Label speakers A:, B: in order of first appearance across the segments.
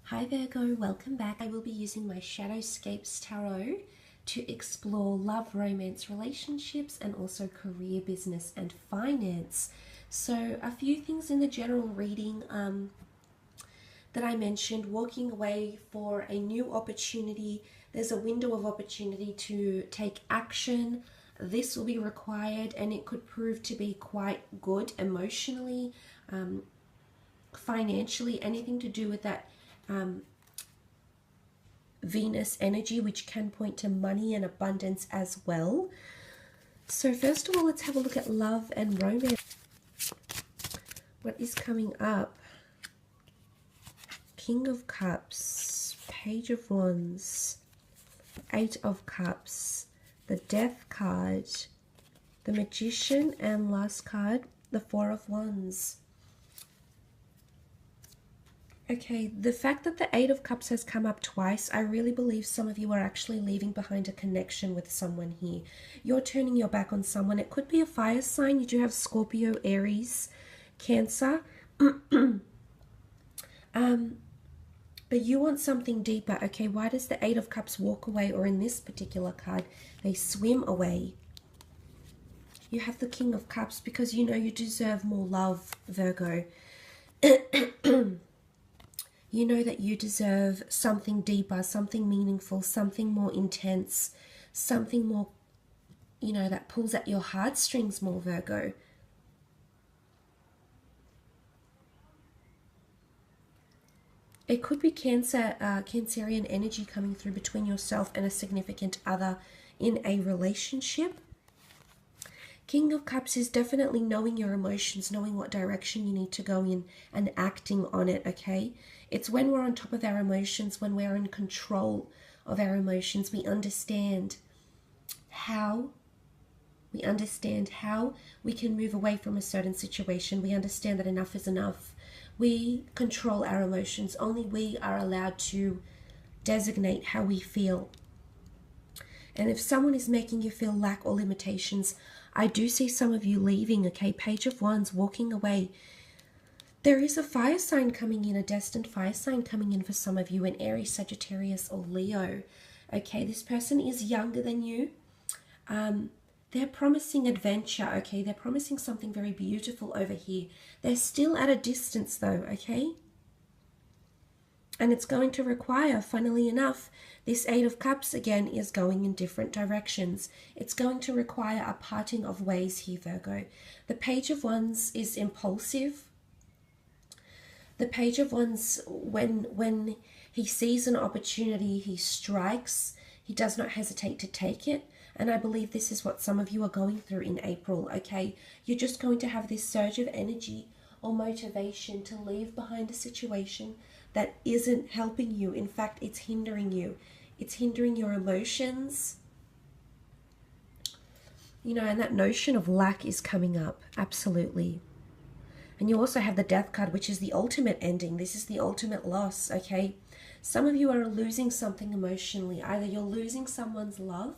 A: Hi Virgo, welcome back. I will be using my Shadowscapes Tarot to explore love, romance, relationships, and also career, business, and finance. So a few things in the general reading that I mentioned: walking away for a new opportunity. There's a window of opportunity to take action. This will be required and it could prove to be quite good emotionally, financially, anything to do with that Venus energy, which can point to money and abundance as well. So first of all, let's have a look at love and romance. What is coming up? King of Cups, Page of Wands, Eight of Cups, the Death card, the Magician, and last card, the Four of Wands. Okay, the fact that the Eight of Cups has come up twice, I really believe some of you are actually leaving behind a connection with someone here. You're turning your back on someone. It could be a fire sign. You do have Scorpio, Aries, Cancer. But you want something deeper. Okay, why does the Eight of Cups walk away, or in this particular card, they swim away? You have the King of Cups because you know you deserve more love, Virgo. You know that you deserve something deeper, something meaningful, something more intense, something more, you know, that pulls at your heartstrings more, Virgo. It could be Cancerian energy coming through between yourself and a significant other in a relationship. King of Cups is definitely knowing your emotions, knowing what direction you need to go in and acting on it, okay? It's when we're on top of our emotions, when we're in control of our emotions, we understand how we can move away from a certain situation. We understand that enough is enough. We control our emotions. Only we are allowed to designate how we feel. And if someone is making you feel lack or limitations, I do see some of you leaving, okay? Page of Wands, walking away. There is a fire sign coming in, a destined fire sign coming in for some of you, in Aries, Sagittarius, or Leo. Okay, this person is younger than you. They're promising adventure, okay? They're promising something very beautiful over here. They're still at a distance though, okay? And it's going to require, funnily enough, this Eight of Cups again is going in different directions. It's going to require a parting of ways here, Virgo. The Page of Wands is impulsive. The Page of Wands, when he sees an opportunity, he strikes. He does not hesitate to take it. And I believe this is what some of you are going through in April, okay? You're just going to have this surge of energy or motivation to leave behind a situation that isn't helping you. In fact, it's hindering you. It's hindering your emotions. You know, and that notion of lack is coming up, absolutely. And you also have the Death card, which is the ultimate ending. This is the ultimate loss, okay? Some of you are losing something emotionally. Either you're losing someone's love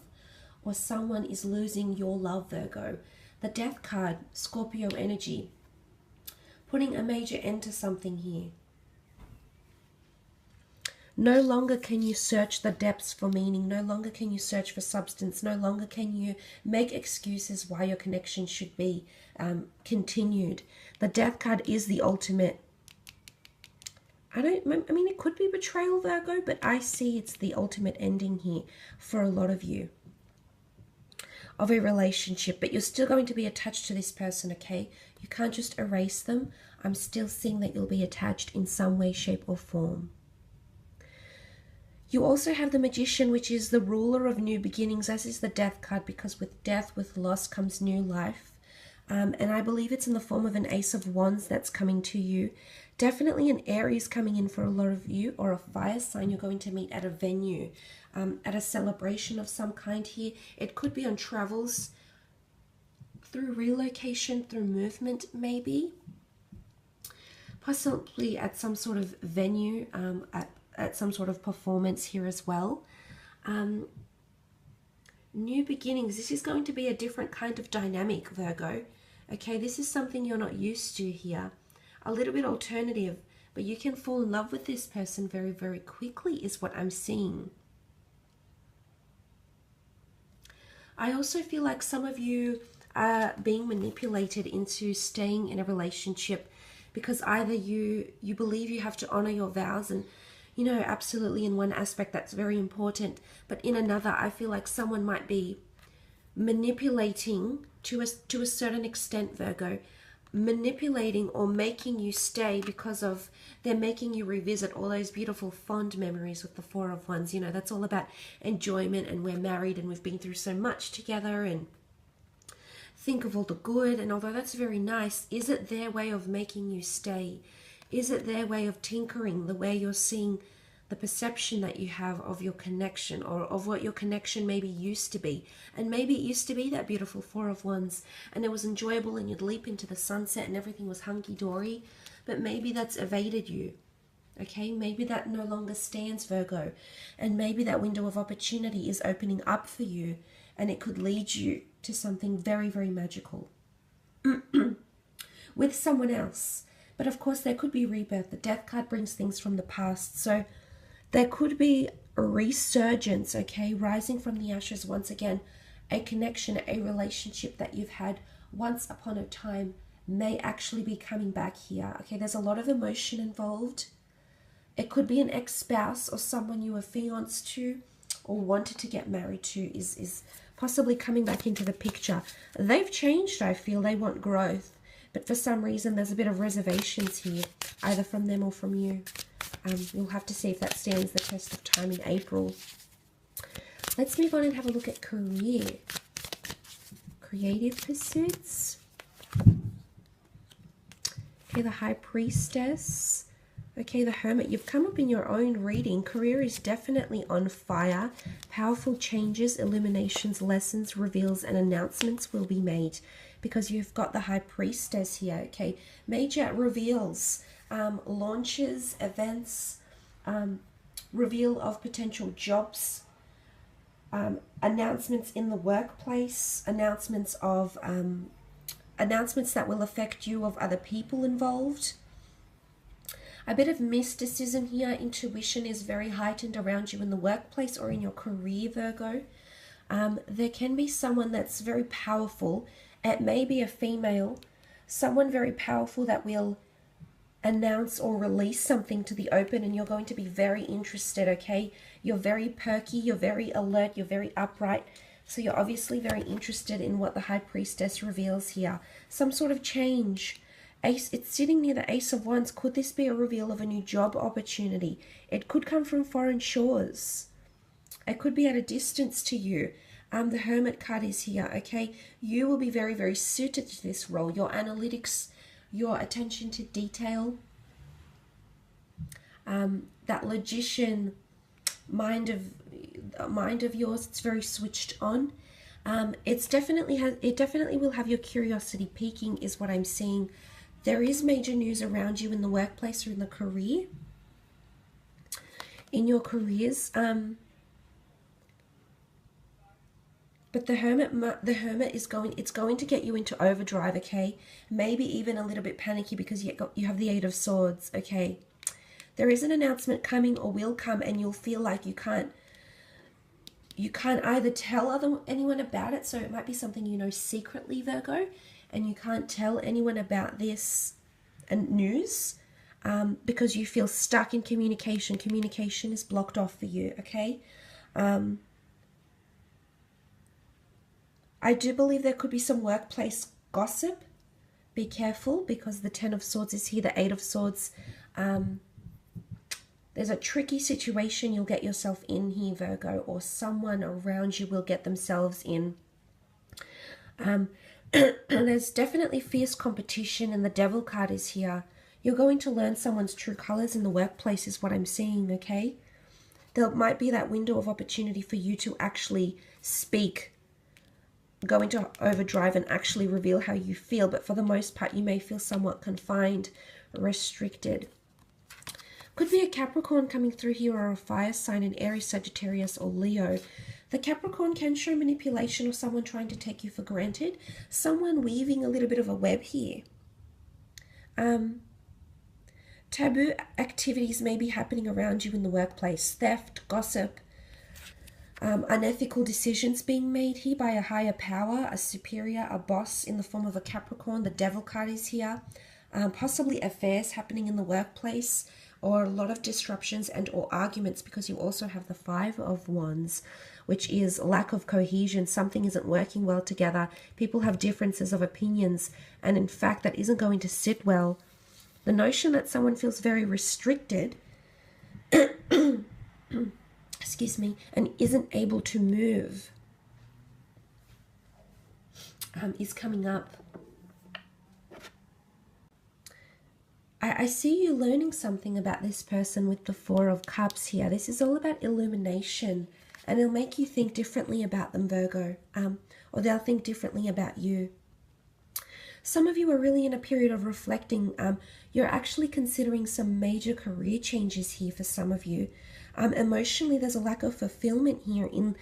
A: or someone is losing your love, Virgo. The Death card, Scorpio energy, putting a major end to something here. No longer can you search the depths for meaning. No longer can you search for substance. No longer can you make excuses why your connection should be continued. The Death card is the ultimate. I mean, it could be betrayal, Virgo, but I see it's the ultimate ending here for a lot of you of a relationship. But you're still going to be attached to this person, okay? You can't just erase them. I'm still seeing that you'll be attached in some way, shape, or form. You also have the Magician, which is the ruler of new beginnings, as is the Death card, because with death, with loss, comes new life. And I believe it's in the form of an Ace of Wands that's coming to you. Definitely an Aries coming in for a lot of you, or a fire sign you're going to meet at a venue, at a celebration of some kind here. It could be on travels, through relocation, through movement maybe. Possibly at some sort of venue, at some sort of performance here as well. New beginnings. This is going to be a different kind of dynamic, Virgo. Okay, this is something you're not used to here. A little bit alternative, but you can fall in love with this person very, very quickly is what I'm seeing. I also feel like some of you are being manipulated into staying in a relationship because either you believe you have to honor your vows, and you know, absolutely in one aspect that's very important, but in another I feel like someone might be manipulating to a certain extent, Virgo, manipulating or making you stay because of they're making you revisit all those beautiful fond memories with the Four of Wands. You know, that's all about enjoyment, and we're married and we've been through so much together, and think of all the good. And although that's very nice, is it their way of making you stay? Is it their way of tinkering the way you're seeing the perception that you have of your connection, or of what your connection maybe used to be? And maybe it used to be that beautiful Four of Wands and it was enjoyable and you'd leap into the sunset and everything was hunky-dory, but maybe that's evaded you. Okay, maybe that no longer stands, Virgo, and maybe that window of opportunity is opening up for you, and it could lead you to something very, very magical with someone else. But of course there could be rebirth. The Death card brings things from the past, so there could be a resurgence, okay, rising from the ashes once again. A connection, a relationship that you've had once upon a time may actually be coming back here. Okay, there's a lot of emotion involved. It could be an ex-spouse or someone you were fiancé to or wanted to get married to is possibly coming back into the picture. They've changed, I feel. They want growth, but for some reason there's a bit of reservations here, either from them or from you. You'll have to see if that stands the test of time in April. Let's move on and have a look at career. Creative pursuits. Okay, the High Priestess. Okay, the Hermit. You've come up in your own reading. Career is definitely on fire. Powerful changes, illuminations, lessons, reveals, and announcements will be made because you've got the High Priestess here. Okay, major reveals, launches, events, reveal of potential jobs, announcements in the workplace, announcements of announcements that will affect you, of other people involved. A bit of mysticism here. Intuition is very heightened around you in the workplace or in your career, Virgo. There can be someone that's very powerful. It may be a female, someone very powerful that will announce or release something to the open, and you're going to be very interested, okay? You're very perky, you're very alert, you're very upright. So you're obviously very interested in what the High Priestess reveals here. Some sort of change. Ace, it's sitting near the Ace of Wands. Could this be a reveal of a new job opportunity? It could come from foreign shores. It could be at a distance to you. The Hermit card is here, okay? You will be very, very suited to this role. Your analytics, your attention to detail, that logician mind of yours, it's very switched on. It definitely will have your curiosity peaking, is what I'm seeing. There is major news around you in the workplace or in the career, in your careers. But the Hermit is going to get you into overdrive, okay? Maybe even a little bit panicky because you have the Eight of Swords, okay? There is an announcement coming or will come, and you'll feel like you can't either tell anyone about it, so it might be something you know secretly, Virgo, and you can't tell anyone about this news because you feel stuck in communication. Communication is blocked off for you, okay? I do believe there could be some workplace gossip. Be careful because the Ten of Swords is here, the Eight of Swords. There's a tricky situation you'll get yourself in here, Virgo, or someone around you will get themselves in. There's definitely fierce competition, and the Devil card is here. You're going to learn someone's true colors in the workplace is what I'm seeing, okay? There might be that window of opportunity for you to actually speak, go into overdrive and actually reveal how you feel, but for the most part you may feel somewhat confined, restricted. Could be a Capricorn coming through here, or a fire sign, an Aries, Sagittarius, or Leo. The Capricorn can show manipulation or someone trying to take you for granted. Someone weaving a little bit of a web here. Taboo activities may be happening around you in the workplace. Theft, gossip, unethical decisions being made here by a higher power, a superior, a boss in the form of a Capricorn. The Devil card is here. Possibly affairs happening in the workplace, or a lot of disruptions and or arguments, because you also have the Five of Wands, which is lack of cohesion. Something isn't working well together. People have differences of opinions, and in fact that isn't going to sit well. The notion that someone feels very restricted excuse me, and isn't able to move is coming up. I see you learning something about this person with the Four of Cups here. This is all about illumination, and it'll make you think differently about them, Virgo, or they'll think differently about you. Some of you are really in a period of reflecting. You're actually considering some major career changes here for some of you. Emotionally, there's a lack of fulfillment here in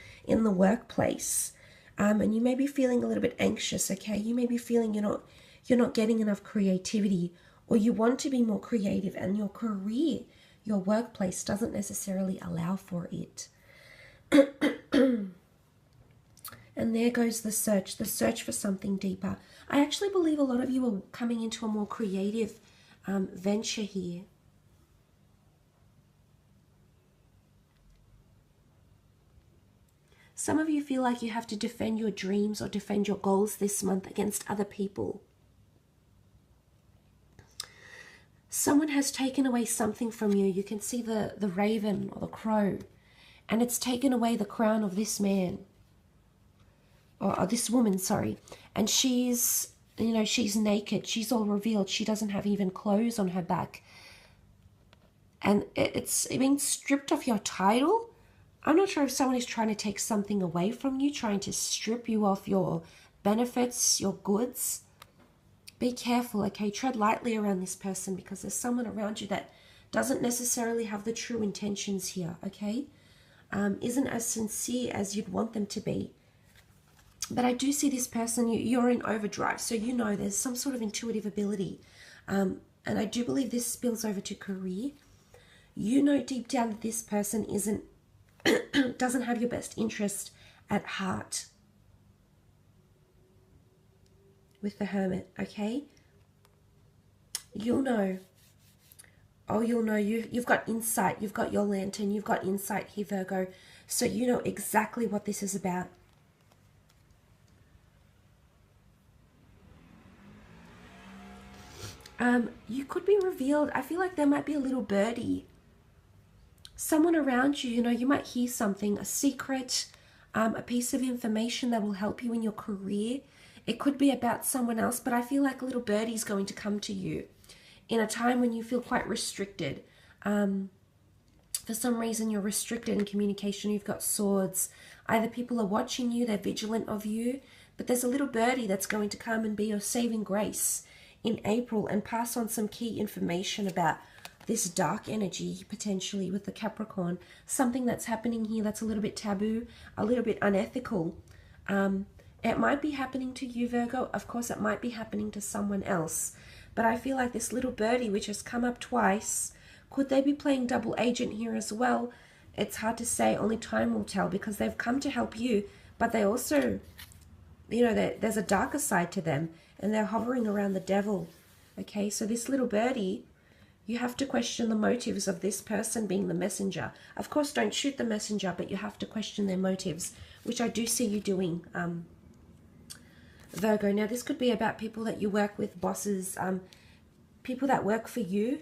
A: the workplace. And you may be feeling a little bit anxious, okay? You may be feeling you're not getting enough creativity, or you want to be more creative, and your career, your workplace doesn't necessarily allow for it. And there goes the search for something deeper. I actually believe a lot of you are coming into a more creative venture here. Some of you feel like you have to defend your dreams or defend your goals this month against other people. Someone has taken away something from you. You can see the raven or the crow, and it's taken away the crown of this man. Or this woman, sorry. And she's, she's naked. She's all revealed. She doesn't have even clothes on her back. And it's being stripped of your title. I'm not sure if someone is trying to take something away from you, trying to strip you of your benefits, your goods. Be careful, okay? Tread lightly around this person, because there's someone around you that doesn't necessarily have the true intentions here, okay? Isn't as sincere as you'd want them to be. But I do see this person, you're in overdrive, so there's some sort of intuitive ability. And I do believe this spills over to career. You know deep down that this person doesn't have your best interest at heart. With the Hermit, okay? You'll know. Oh, you'll know. You've got insight. You've got your lantern. You've got insight here, Virgo. So you know exactly what this is about. You could be revealed. I feel like there might be a little birdie. Someone around you, you might hear something, a secret, a piece of information that will help you in your career. It could be about someone else, but I feel like a little birdie is going to come to you in a time when you feel quite restricted. For some reason, you're restricted in communication. You've got swords. Either people are watching you, they're vigilant of you, but there's a little birdie that's going to come and be your saving grace in April and pass on some key information about this dark energy, potentially with the Capricorn. Something that's happening here that's a little bit taboo, a little bit unethical. It might be happening to you, Virgo. Of course, it might be happening to someone else. But I feel like this little birdie, which has come up twice, could they be playing double agent here as well? It's hard to say. Only time will tell, because they've come to help you, but they also, there's a darker side to them, and they're hovering around the devil. Okay, so this little birdie, you have to question the motives of this person being the messenger. Of course, don't shoot the messenger, but you have to question their motives, which I do see you doing, Virgo. Now, this could be about people that you work with, bosses, people that work for you.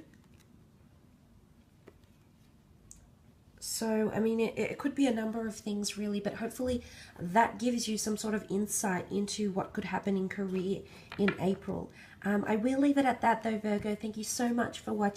A: So, I mean, it could be a number of things, really, but hopefully that gives you some sort of insight into what could happen in career in April. I will leave it at that, though, Virgo. Thank you so much for watching.